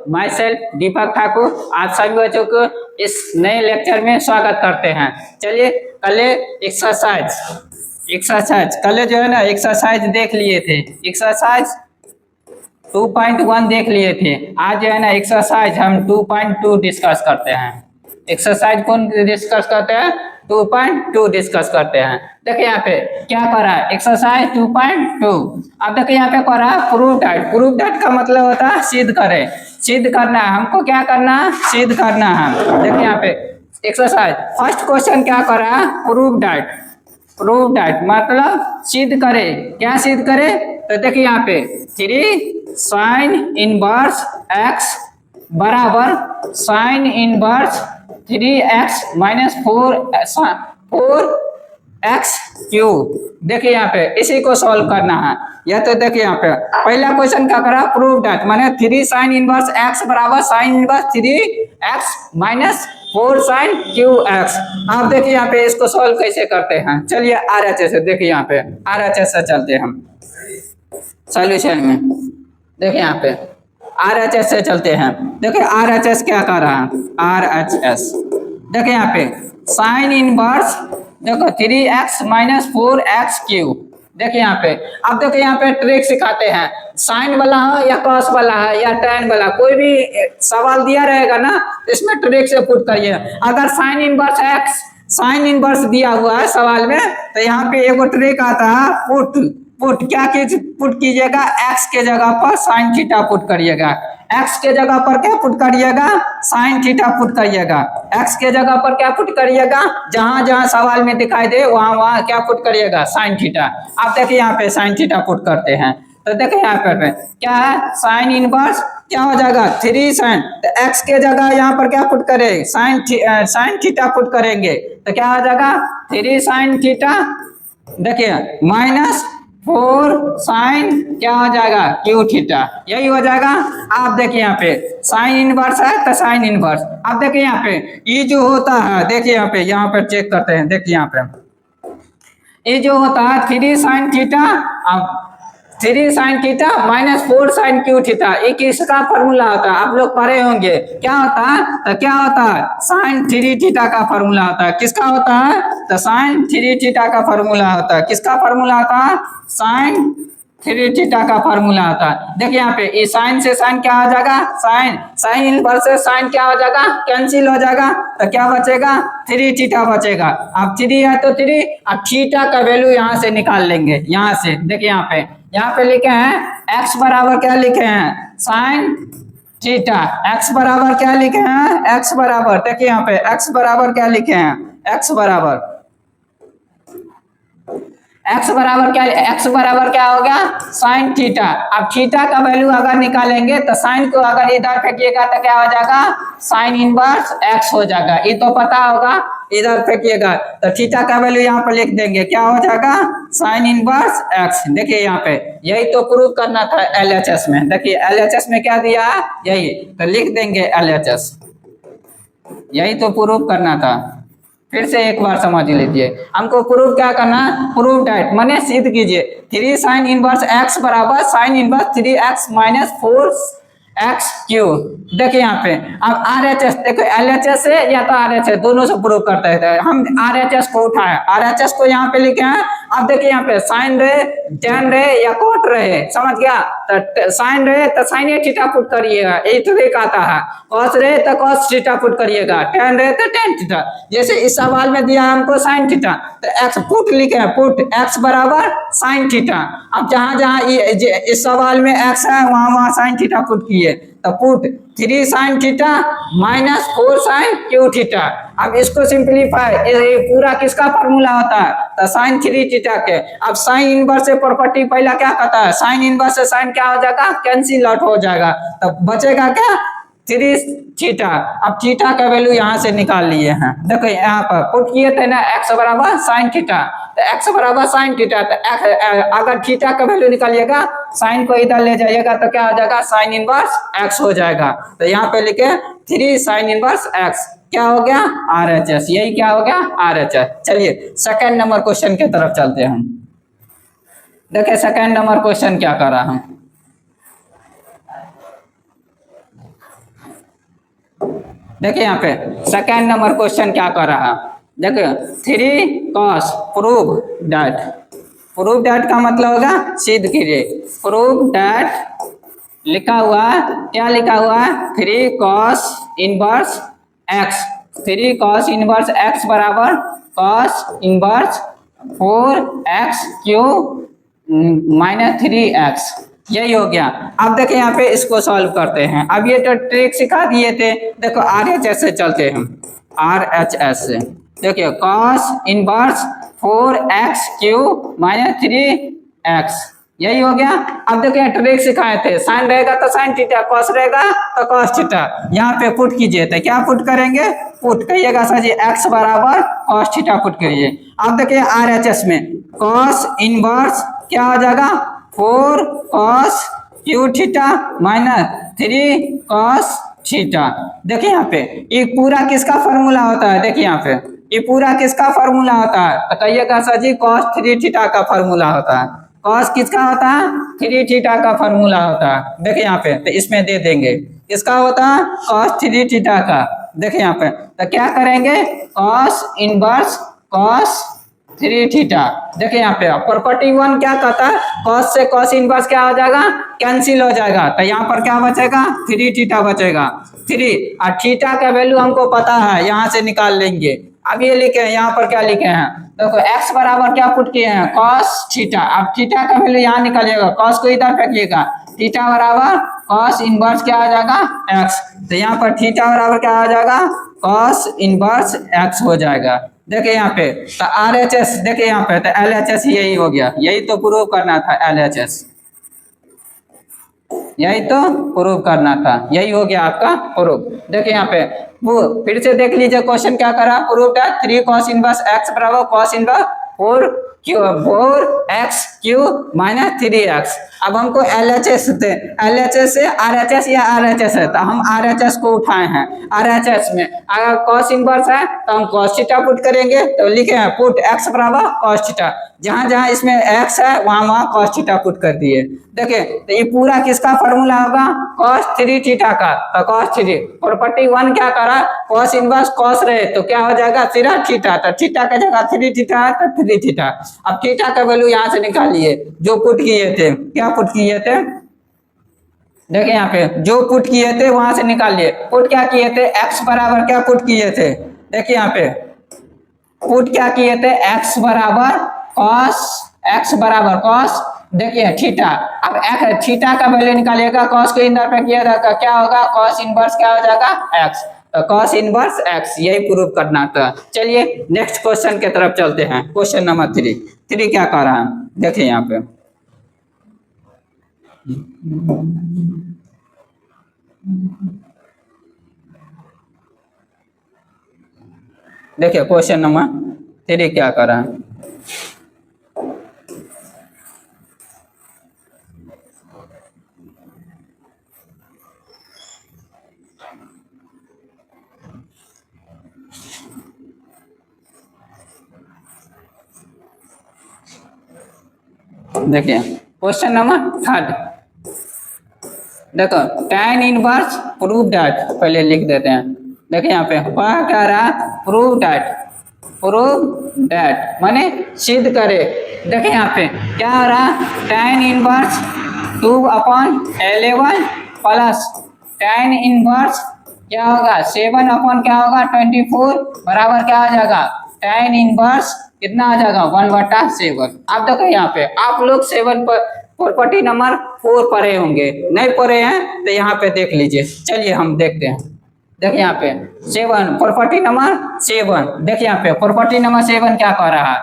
My self दीपक ठाकुर आज सभी बच्चों को इस नए लेक्चर में स्वागत करते हैं। चलिए कल एक्सरसाइज कल जो है ना एक्सरसाइज देख लिए थे, एक्सरसाइज 2.1 देख लिए थे। आज जो है ना एक्सरसाइज हम 2.2 डिस्कस करते हैं। एक्सरसाइज कौन डिस्कस करते हैं? 2.2 डिस्कस करते हैं। देखिए यहाँ पे क्या कर रहा है, एक्सरसाइज 2.2। अब देखिए यहाँ पे कर रहा है प्रूव दैट। प्रूव दैट का मतलब होता है सिद्ध करें, सिद्ध करना है। हमको क्या करना है? सिद्ध करना है। देखिए यहाँ पे एक्सरसाइज फर्स्ट क्वेश्चन क्या कर रहा है? Prove that. प्रूव दैट मतलब सिद्ध करे। क्या सिद्ध करे? तो देखिए यहाँ पे 3 साइन इनवर्स x बराबर sine inverse 3x minus 4x cube. देखिए यहाँ पे इसी को सॉल्व करना है। या तो देखिए यहाँ पे पहला क्वेश्चन क्या करा? प्रूव दैट माने 3 साइन इनवर्स x बराबर sine inverse 3x minus 4 sine cube x। आप देखिए यहाँ पे इसको सॉल्व कैसे करते हैं। चलिए RHS से देखिए यहाँ पे RHS से चलते हैं हम सॉल्यूशन में। देखिए यहाँ पे RHS से चलते हैं। देखिए RHS क्या कर रहा है? RHS देखिए यहाँ पे साइन इनवर्स देखो 3x माइनस 4x क्यूब। देखिए यहाँ पे अब देखिए यहाँ पे ट्रिक सिखाते हैं। साइन वाला है या कॉस वाला है या टेन वाला, कोई भी सवाल दिया रहेगा ना इसमें ट्रिक से पुट करिए। अगर sine inverse x sine inverse दिया हुआ है सवाल में तो यहाँ पे एगो ट्रिक आता है पुट क्या पुट कीजिएगा? x के जगह पर साइन थीटा पुट करिएगा। x के जगह पर क्या पुट करिएगा? साइन थीटा पुट करिएगा। x के जगह पर क्या पुट करिएगा? जहां जहां सवाल में दिखाई दे वहां वहां क्या पुट करिएगा? Sine theta. आप देखिए यहाँ पे साइन थीटा पुट करते हैं तो देखिए यहाँ पे क्या है? साइन इनवर्स क्या हो जाएगा? 3 साइन, तो x के जगह यहाँ पर क्या पुट करें? साइन थीटा पुट करेंगे तो क्या हो जाएगा? 3 साइन थीटा देखिए माइनस 4 साइन क्या हो जाएगा? Q theta. यही हो जाएगा। आप देखिए यहाँ पे साइन इनवर्स है तो साइन इनवर्स। अब देखिए यहाँ पे ये जो होता है, देखिए यहाँ पे चेक करते हैं। देखिए यहाँ पे ये जो होता है 3 साइन थीटा, अब 3 sine theta minus 4 sine cube theta, ये किसका फॉर्मूला होता है? आप लोग पढ़े होंगे। क्या होता है? तो क्या होता है? साइन 3 थीटा का फॉर्मूला होता है। किसका होता है? तो साइन 3 थीटा का फॉर्मूला होता है। किसका फॉर्मूला होता है? साइन 3 थीटा का फॉर्मूला होता है। देखिए यहाँ पे ये साइन से साइन क्या हो जाएगा? साइन इनवर्स से साइन क्या हो जाएगा? कैंसिल हो जाएगा तो क्या बचेगा? 3 थीटा बचेगा। अब 3 है तो 3, अब थीटा का वैल्यू यहाँ से निकाल लेंगे। यहाँ से देखिए यहाँ पे लिखे हैं x बराबर क्या लिखे हैं? Sine theta. x बराबर क्या लिखे हैं? x बराबर देखिए यहाँ पे x बराबर क्या लिखे हैं? x बराबर क्या हो गया? Sign theta. अब थीटा का वैल्यू अगर निकालेंगे तो साइन को अगर इधर फेंकिएगा तो क्या हो जाएगा? साइन इनवर्स x हो जाएगा। ये तो पता होगा। इधर फेंकिएगा तो थीटा का वैल्यू यहाँ पर लिख देंगे। क्या हो जाएगा? Sine inverse x। देखिए यहाँ पे यही तो प्रूव करना था LHS में। देखिए LHS में क्या दिया है? यही तो लिख देंगे LHS। यही तो प्रूव करना था। फिर से एक बार समझ लीजिए। हमको प्रूव क्या करना? प्रूव दैट माने सिद्ध कीजिए 3 साइन इनवर्स x बराबर sine inverse 3x minus 4x cube. देखिए यहाँ पे अब RHS देखो, LHS से या तो RHS दोनों से प्रूव करते हैं। हम RHS को उठाए, RHS को यहाँ पे लिखे हैं। अब देखिए यहाँ पे साइन रहे, टेन रहे या कोट रहे, समझ गया? तो साइन रहे तो साइन थीटा पुट करिएगा, यही ट्रिक आता है। कॉस रहे तो कॉस थीटा पुट करिएगा, टेन रहे तो टेन थीटा। जैसे इस सवाल में दिया हमको साइन थीटा तो x पुट लिखे हैं, पुट x बराबर साइन थीटा। अब जहां जहां इस सवाल में x है वहां वहां साइन थीटा पुट किए तो put 3 sine theta minus 4 sine cube theta. अब इसको सिंप्लीफाई, ये पूरा किसका फॉर्मूला होता है? तो साइन 3 थीटा के। अब साइन इनवर्स से प्रॉपर्टी पहला क्या कहता है? साइन इनवर्स से साइन क्या हो जाएगा? कैंसिल आउट हो जाएगा। तो बचेगा क्या? 3 थीटा। अब थीटा का वैल्यू यहाँ से निकाल लिए हैं। देखो यहाँ पर पुट किए थे ना x बराबर साइन थीटा, तो x बराबर साइन थीटा। तो अगर थीटा का वैल्यू निकालिएगा, साइन को इधर ले जाइएगा तो क्या हो जाएगा? साइन इनवर्स x हो जाएगा। तो यहाँ पे लिखे 3 साइन इनवर्स x। क्या हो गया? RHS। यही क्या हो गया? RHS। चलिए सेकंड नंबर क्वेश्चन की तरफ चलते हैं। देखिए सेकंड नंबर क्वेश्चन क्या कर रहा हूं। देखिए यहाँ पे सेकेंड नंबर क्वेश्चन क्या कर रहा है, देखिए 3 cos प्रूव डैट का मतलब होगा सिद्ध कीजिए। प्रूव डैट लिखा हुआ है, क्या लिखा हुआ है, 3 cos inverse x, 3 cos inverse x बराबर cos इनवर्स 4x³ -3x, यही हो गया। अब देखिए यहाँ पे इसको सॉल्व करते हैं। अब ये तो ट्रिक सिखा दिए थे, देखो RHS से चलते हैं, RHS से देखिए cos इनवर्स 4x³ -3x, यही हो गया। अब देखिए ट्रिक सिखाए थे, साइन रहेगा तो साइन थीटा, कॉस रहेगा तो कॉस थीटा, यहाँ पे पुट कीजिए तो क्या पुट करेंगे, पुट करिएगा सर जी x बराबर कॉस थीटा पुट करिए। अब देखिए RHS में कॉस इनवर्स क्या हो जाएगा 4cos³ -3cos थीटा। देखिए यहाँ पे ये पूरा किसका फॉर्मूला होता है, देखिए यहाँ पे ये पूरा किसका फॉर्मूला होता है, तो कहिएगा सर जी cos3 थीटा का फॉर्मूला होता है। कॉस किसका होता है, 3 थीटा का फॉर्मूला होता है। देखिए यहाँ पे तो इसमें दे देंगे किसका होता है, cos3 थीटा का। देखिए यहाँ पे तो क्या करेंगे, cos इनवर्स cos3 थीटा। देखिए यहाँ पे प्रॉपर्टी 1 क्या कहता है, cos से cos इनवर्स क्या हो जाएगा, कैंसिल हो जाएगा, तो यहाँ पर क्या बचेगा 3 थीटा बचेगा। 3 और थीटा का वैल्यू हमको पता है, यहाँ से निकाल लेंगे। अब ये लिखे हैं, यहाँ पर क्या लिखे हैं, देखो x बराबर क्या पुट किए हैं cos थीटा। अब थीटा का वैल्यू यहाँ निकालिएगा, cos को इधर फेंकिएगा, थीटा बराबर cos इनवर्स क्या आ जाएगा x, तो यहाँ पर थीटा बराबर क्या आ जाएगा cos इनवर्स x हो जाएगा। देखिए यहाँ पे तो RHS, देखिए यहाँ पे तो LHS यही हो गया, यही तो प्रूव करना था, LHS यही तो प्रूव करना था, यही हो गया आपका प्रूफ। देखिए यहाँ पे वो फिर से देख लीजिए क्वेश्चन क्या करा, प्रूफ है 3 cos इनवर्स x बराबर cos इनवर्स 4x³ -3x। अब हमको LHS थे, LHS से RHS या RHS है, तो हम RHS को उठाए हैं। RHS में अगर cos इनवर्स है तो हम cos थीटा पुट करेंगे, तो लिखे हैं पुट x बराबर cos थीटा, जहां जहां इसमें x है वहां वहां cos थीटा पुट कर दिए। देखिए तो ये पूरा किसका फॉर्मूला होगा, cos3 थीटा का, तो cos3 प्रॉपर्टी 1 क्या करा, cos इनवर्स cos रहे तो क्या हो जाएगा सिर्फ थीटा, तो थीटा का जगह 3 थीटा है तो 3 थीटा। अब थीटा का वैल्यू यहाँ से निकालिए, जो पुट किए थे, क्या पुट किए थे, देखिए यहाँ पे जो पुट किए थे वहां से निकालिए। पुट क्या किए थे, x बराबर क्या पुट किए थे, देखिए यहाँ पे पुट क्या किए थे, x बराबर cos, देखिए थीटा। अब थीटा का वैल्यू निकालिएगा, cos को इधर पे किया जाएगा, क्या होगा cos इनवर्स क्या हो जाएगा x, तो cos इनवर्स x, यही प्रूव करना था। चलिए नेक्स्ट क्वेश्चन की तरफ चलते हैं, क्वेश्चन नंबर 3 क्या कर रहा है, देखिए यहाँ पे देखिए क्वेश्चन नंबर 3 क्या कर रहा है, देखिए क्वेश्चन नंबर 3, देखो tan इनवर्स प्रूव डैट, पहले लिख देते हैं। देखिए यहाँ पे वह कह रहा है प्रूव डैट माने सिद्ध करे। देखिए यहाँ पे क्या हो रहा है, tan inverse 2/11 plus tan inverse क्या होगा 7/ क्या होगा 24 बराबर क्या आ जाएगा tan इनवर्स कितना आ जाएगा 1/7। आप देखो यहाँ पे आप लोग 7 पर प्रॉपर्टी नंबर 4 पढ़े होंगे, नहीं पढ़े हैं तो यहाँ पे देख लीजिए। चलिए हम देखते हैं, देखिए यहाँ पे 7 प्रॉपर्टी नंबर 7, देखिए यहाँ पे प्रॉपर्टी नंबर 7 क्या कह रहा है,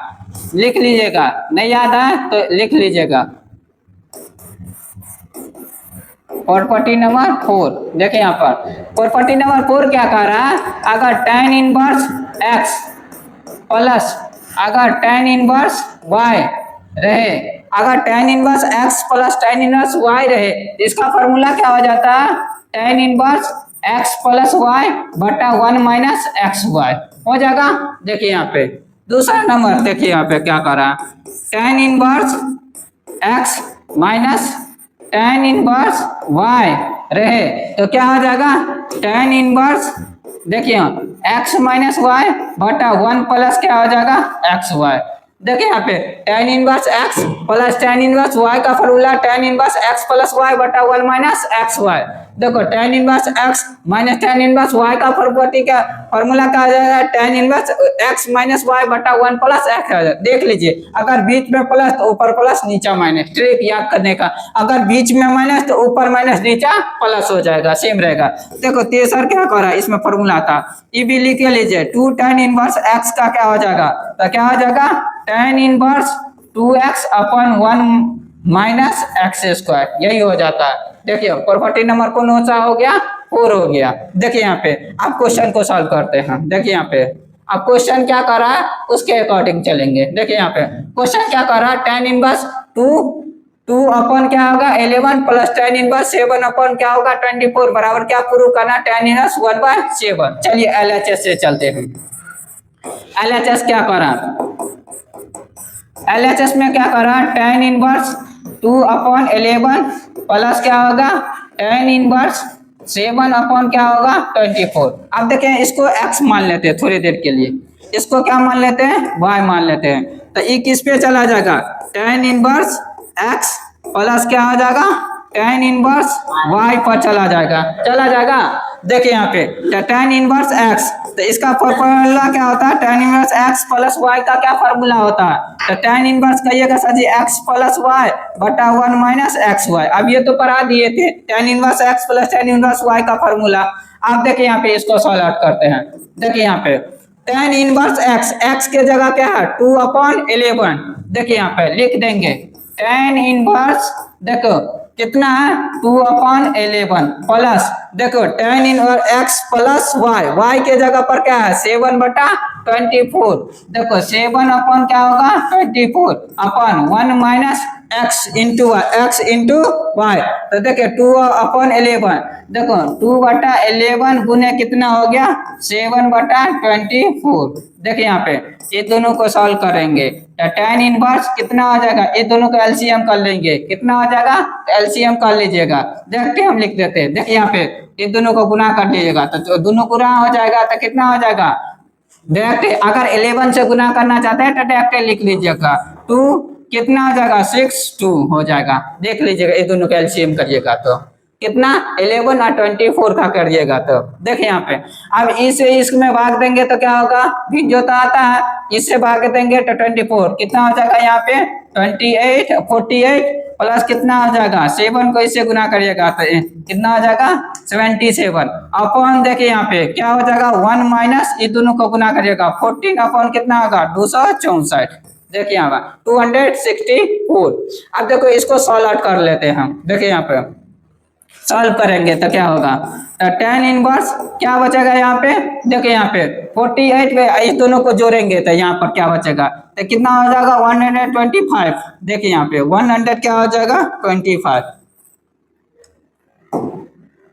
लिख लीजिएगा, नहीं याद है तो लिख लीजिएगा। प्रॉपर्टी नंबर 4, देखिए यहाँ पर प्रॉपर्टी नंबर 4 क्या कह रहा है, अगर tan इनवर्स x प्लस अगर tan इनवर्स y रहे, अगर tan inverse x plus tan inverse y रहे, इसका फॉर्मूला क्या हो जाता है, tan inverse x plus y बटा 1 माइनस एक्स वाई हो जाएगा। देखिए यहाँ पे दूसरा नंबर, देखिए यहाँ पे क्या कर रहा है, tan inverse x minus tan inverse y रहे तो क्या हो जाएगा tan इनवर्स देखिए एक्स माइनस वाई बटा 1 प्लस क्या हो जाएगा एक्स वाई। देखिए यहाँ पे tan inverse x plus tan inverse y का formula tan inverse x plus y बटा 1 माइनस एक्स वाई। देखो tan inverse x minus tan inverse y का फॉर्मूला क्या आ जाएगा tan inverse x minus y बटा 1 प्लस x आ जाएगा। देख लीजिए अगर बीच में प्लस तो ऊपर प्लस नीचा माइनस, ट्रिक याद करने का। अगर बीच में माइनस तो ऊपर माइनस नीचा प्लस हो जाएगा, सेम रहेगा। देखो तेसर क्या कर रहा है इसमें फॉर्मूला था, ये भी लिख लीजिए 2 tan इनवर्स x का क्या हो जाएगा, तो क्या हो जाएगा tan इनवर्स 2x अपन 1 माइनस एक्स स्क्वायर, यही हो जाता है। देखिए प्रॉपर्टी नंबर कौन सा हो गया 4 हो गया। देखिए यहाँ पे अब क्वेश्चन को सॉल्व करते हैं। देखिए यहाँ पे अब क्वेश्चन क्या कर रहा है उसके अकॉर्डिंग चलेंगे। देखिए यहाँ पे क्वेश्चन क्या कर रहा है tan इनवर्स 2 अपन क्या होगा 11 प्लस tan इनवर्स 7 अपन क्या होगा 24 बराबर क्या प्रूव करना tan इनवर्स 1/7। चलिए एलएचएस से चलते हैं। एलएचएस क्या कर रहा है, एलएचएस में क्या करा tan इनवर्स 2 अपॉन 11 प्लस क्या होगा tan इनवर्स 7 अपॉन क्या होगा 24। अब देखें इसको x मान लेते हैं थोड़ी देर के लिए, इसको क्या मान लेते हैं y मान लेते हैं। तो ये किस पे चला जाएगा tan इनवर्स x प्लस क्या हो जाएगा tan इनवर्स y पर चला जाएगा। देखिए यहाँ पे tan इनवर्स x, तो इसका फॉर्मूला क्या होता है tan inverse x plus y का क्या फॉर्मूला होता है, तो tan इनवर्स कहिएगा सर जी x प्लस y बटा 1 माइनस एक्स वाई। अब ये तो पढ़ा दिए थे tan inverse x plus tan inverse y का फॉर्मूला। अब देखिए यहाँ पे इसको सॉल्व आउट करते हैं। देखिए यहाँ पे tan इनवर्स x के जगह क्या है 2 अपॉन 11। देखिए यहाँ पे लिख देंगे tan इनवर्स देखो कितना है 2 अपॉन 11 प्लस देखो tan inverse x plus y के जगह पर क्या है 7 बटा 24। देखो 7 अपॉन क्या होगा 24 upon 1 minus x into y. तो देखिए 2 अपॉन 11 देखो 2 बटा 11 गुने कितना हो गया 7 बटा 24। देखिए यहाँ पे ये दोनों को सॉल्व करेंगे tan इनवर्स कितना आ जाएगा, ये दोनों का एलसीएम कर लेंगे, कितना आ जाएगा एलसीएम कर लीजिएगा। देखते हम लिख देते हैं। देखिए यहाँ पे ये दोनों को गुना कर लीजिएगा तो दोनों गुना हो जाएगा तो कितना हो जाएगा डायरेक्ट, अगर 11 से गुना करना चाहते हैं तो डायरेक्ट लिख लीजिएगा 2 कितना हो जाएगा 6 2 हो जाएगा। देख लीजिएगा ये दोनों का एलसीएम करिएगा तो कितना 11 और 24 का करिएगा। तो देखिए यहाँ पे अब इसे इसमें भाग देंगे तो क्या होगा जो तो आता है, इससे भाग देंगे तो 24 कितना हो जाएगा यहाँ पे 48 प्लस कितना हो जाएगा 7 को इससे गुना करिएगा तो कितना हो जाएगा 77 अपॉन देखिए यहाँ पे क्या हो जाएगा 1 माइनस ये दोनों को गुना करिएगा 14 अपॉन कितना होगा 264। देखिए यहाँ 264। अब देखो इसको सॉल्व आउट कर लेते हैं हम। देखिए यहाँ पे सॉल्व करेंगे तो क्या होगा तो tan इनवर्स क्या बचेगा यहाँ पे देखिए यहाँ पे 48 में इस दोनों को जोड़ेंगे तो यहाँ पर क्या बचेगा तो कितना हो जाएगा 125। देखिए यहाँ पे 100 क्या हो जाएगा 25।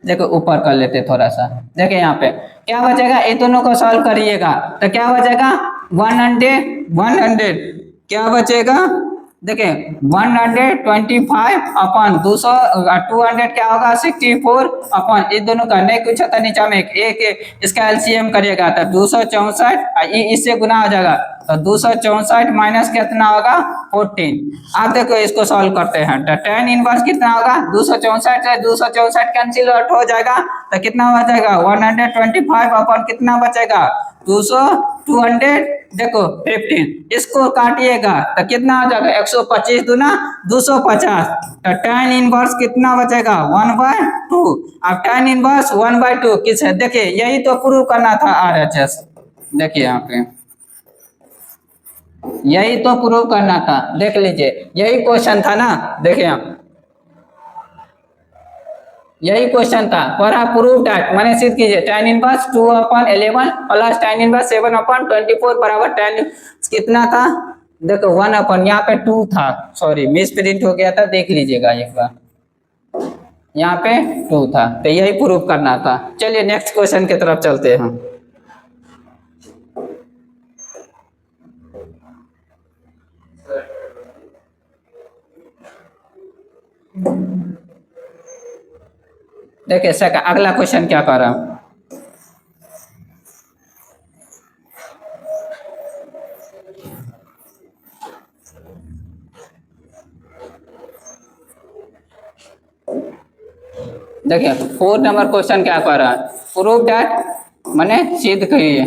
देखो ऊपर कर लेते थोड़ा सा। देखिए यहाँ पे क्या बचेगा ये दोनों को सॉल्व करिएगा तो क्या बचेगा 100 क्या बचेगा देखिए 125 अपॉन 200 200 क्या होगा 64 अपॉन ये दोनों का नहीं कुछ होता नीचा में एक इसका एलसीएम करिएगा तो 264 इससे गुना हो जाएगा तो 264 माइनस कितना होगा 14। आप देखो इसको सॉल्व करते हैं तो tan इनवर्स कितना होगा 264 से 264 कैंसिल आउट हो जाएगा तो कितना हो जाएगा 125 अपॉन कितना बचेगा 200 देखो 15 इसको काटिएगा तो कितना हो जाएगा 125 दूना 250। तो tan इनवर्स कितना बचेगा 1/2। अब tan इनवर्स 1/2 किस है देखिए यही तो प्रूव करना था आरएचएस। देखिए यहाँ पे यही तो प्रूव करना था, देख लीजिए यही क्वेश्चन था ना। देखिए आप यही क्वेश्चन था पर आप प्रूव डैट मैंने सिद्ध कीजिए tan inverse 2 upon 11 plus tan inverse 7 upon 24 बराबर tan कितना था देखो 1 अपॉन यहाँ पे 2 था, सॉरी मिस प्रिंट हो गया था, देख लीजिएगा एक बार यहाँ पे 2 था तो यही प्रूव करना था। चलिए नेक्स्ट क्वेश्चन की तरफ चलते हैं। देखिए अगला क्वेश्चन क्या कर रहा हूं देखिए 4 नंबर क्वेश्चन क्या कर रहा है, प्रूव दैट मैंने सिद्ध करिए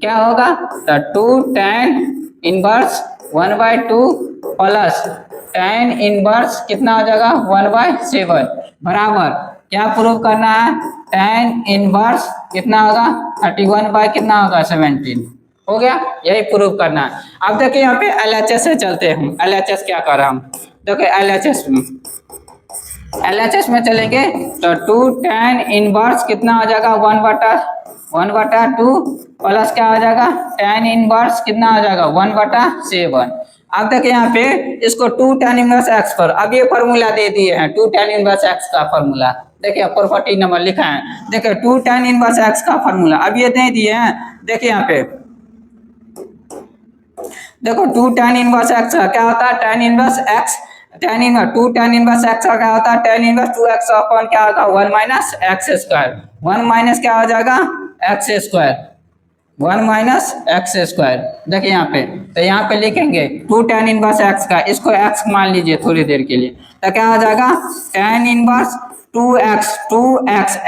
क्या होगा, तो 2 tan inverse 1/2 plus tan inverse कितना हो जाएगा 1/7 बराबर क्या प्रूव करना है, tan इनवर्स कितना होगा 31 बाय कितना होगा 17 हो गया, यही प्रूव करना है। अब देखिए यहाँ पे एलएचएस से चलते हैं, एलएचएस क्या कर रहा हम, देखिए एलएचएस में चलेंगे तो 2 tan इनवर्स कितना हो जाएगा 1/2 प्लस क्या हो जाएगा tan इनवर्स कितना हो जाएगा 1/7। अब देखिए यहाँ पे इसको 2 tan इनवर्स x पर, अब ये फॉर्मूला दे दिए हैं 2 tan इनवर्स x का फॉर्मूला, देखिए प्रॉपर्टी नंबर लिखा है, देखिए 2 tan इनवर्स x का फॉर्मूला अब ये दे दिए हैं। देखिए यहाँ पे देखो 2 tan इनवर्स x का क्या होता है, tan inverse x tan inverse 2 tan inverse x का क्या होता है, tan इनवर्स 2x अपॉन क्या होगा 1 माइनस एक्स स्क्वायर, 1 माइनस क्या हो जाएगा x square, 1 minus x square. देखिए यहाँ पे तो यहाँ पे लिखेंगे 2 tan इनवर्स x का, इसको x मान लीजिए थोड़ी देर के लिए, तो क्या हो जाएगा tan इनवर्स 2x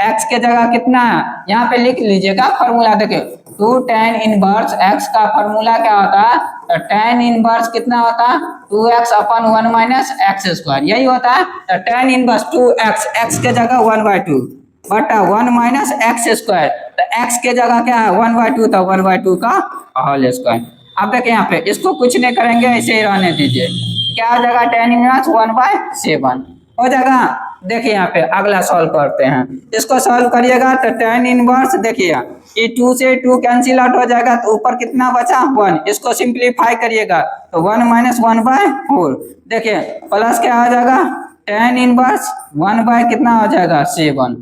x के जगह कितना है यहाँ पे लिख लीजिएगा फॉर्मूला, देखिए 2 tan इनवर्स x का फॉर्मूला क्या होता है, तो tan इनवर्स कितना होता है 2x upon 1 minus x square, यही होता है। तो tan इनवर्स 2x x के जगह 1/2 बटा 1 माइनस एक्स स्क्वायर, तो x के जगह क्या है 1/2, तो 1/2 का होल स्क्वायर। अब देखिए यहाँ पे इसको कुछ नहीं करेंगे, ऐसे ही रहने दीजिए, क्या हो जाएगा tan इनवर्स 1/7 हो जाएगा। देखिए यहाँ पे अगला सॉल्व करते हैं, इसको सॉल्व करिएगा तो tan इनवर्स देखिए ये 2 से 2 कैंसिल आउट हो जाएगा, तो ऊपर कितना बचा 1, इसको सिंप्लीफाई करिएगा तो 1 माइनस 1/4, देखिए प्लस क्या हो जाएगा tan इनवर्स 1 बाय कितना हो जाएगा 7,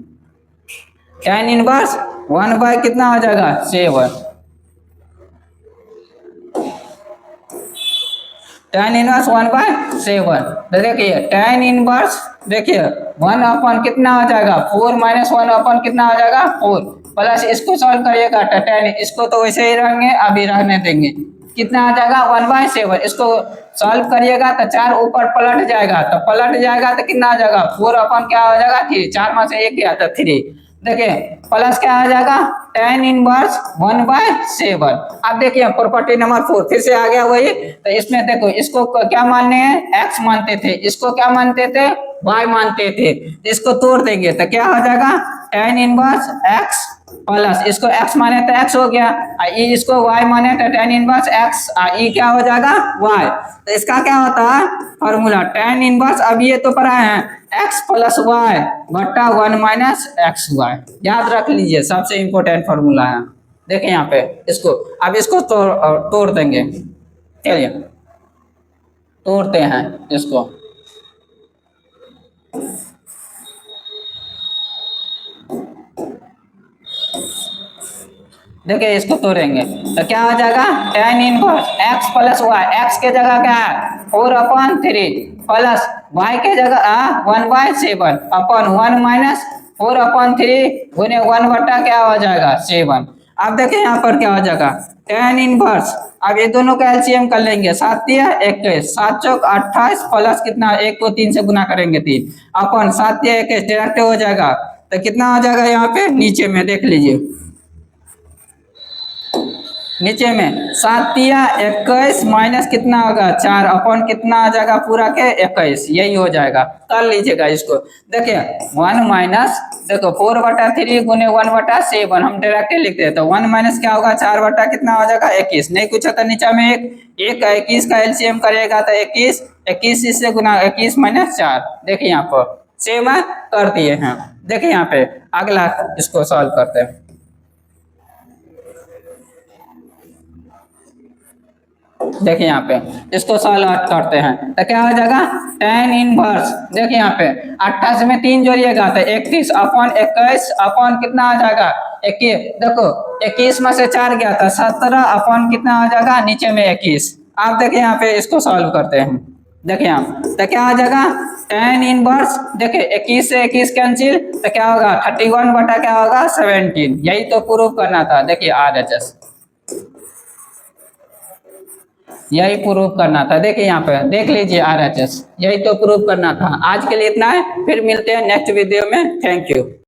tan इनवर्स 1 बाय कितना हो जाएगा 7, tan इनवर्स 1/7, तो देखिए tan इनवर्स देखिए 1 अपॉन कितना हो जाएगा 4 माइनस 1 अपॉन कितना हो जाएगा 4, प्लस इसको सॉल्व करिएगा तो tan इसको तो वैसे ही रहेंगे, अभी रहने देंगे, कितना आ जाएगा 1/7, इसको सॉल्व करिएगा तो 4 ऊपर पलट जाएगा, तो पलट जाएगा तो कितना आ जाएगा 4 अपॉन क्या हो जाएगा 3, 4 में से 1 गया तो 3, देखिए प्लस क्या आ जाएगा tan इनवर्स 1/7। अब देखिए प्रॉपर्टी नंबर 4 फिर से आ गया वही, तो इसमें देखो इसको क्या मानने हैं x मानते थे, इसको क्या मानते थे y मानते थे, इसको तोड़ देंगे तो क्या हो जाएगा tan इनवर्स x प्लस इसको x माने तो x हो गया, इसको y माने तो tan इनवर्स x, ये क्या हो जाएगा y, तो इसका क्या होता है फॉर्मूला tan इनवर्स, अब ये तो पढ़ा है x प्लस वाई बटा 1 माइनस एक्स वाई, याद रख लीजिए सबसे इंपॉर्टेंट फॉर्मूला है। देखिए यहाँ पे इसको अब इसको तोड़ देंगे, चलिए तोड़ते हैं इसको, देखिए इसको तोड़ेंगे तो क्या हो जाएगा tan inverse x plus y, x के जगह क्या है 4/3 प्लस y के जगह 1/7 अपॉन 1 माइनस 4/3 गुने 1 बटा क्या हो जाएगा 7। अब देखिए यहाँ पर क्या हो जाएगा tan इनवर्स, अब ये दोनों का एलसीएम कर लेंगे, 7 × 21 7 × 28 प्लस कितना 1 को 3 से गुना करेंगे 3 अपॉन 7 × 21 डायरेक्ट हो जाएगा, तो कितना हो जाएगा यहाँ पे नीचे में देख लीजिए, नीचे में 7 × 21 माइनस कितना होगा 4 अपॉन कितना आ जाएगा पूरा के 21, यही हो जाएगा, कर लीजिएगा इसको। देखिए 1 माइनस देखो 4/3 गुने 1/7 हम डायरेक्ट लिख देते हैं, तो 1 माइनस क्या होगा 4 बटा कितना हो जाएगा 21, नहीं कुछ होता नीचे में 1 21 का एलसीएम करेगा तो 21 इससे गुना 21 माइनस 4, देखिए यहाँ पर सेम कर दिए हैं। देखिए यहाँ पे अगला इसको सॉल्व करते हैं, देखिए यहाँ पे इसको सॉल्व करते हैं तो क्या हो जाएगा tan इनवर्स, देखिए यहाँ पे 28 में 3 जोड़िएगा तो 31 अपॉन 21 अपॉन कितना आ जाएगा 21, देखो 21 में से 4 गया था 17 अपॉन कितना आ जाएगा नीचे में 21। आप देखिए यहाँ पे इसको सॉल्व करते हैं, देखिए यहाँ तो क्या आ जाएगा tan इनवर्स, देखिए 21 से 21 कैंसिल तो क्या होगा 31 बटा क्या होगा 17, यही तो प्रूफ करना था। देखिए RHS यही प्रूव करना था। देखिए यहाँ पे देख लीजिए RHS, यही तो प्रूव करना था। आज के लिए इतना है, फिर मिलते हैं नेक्स्ट वीडियो में। Thank you.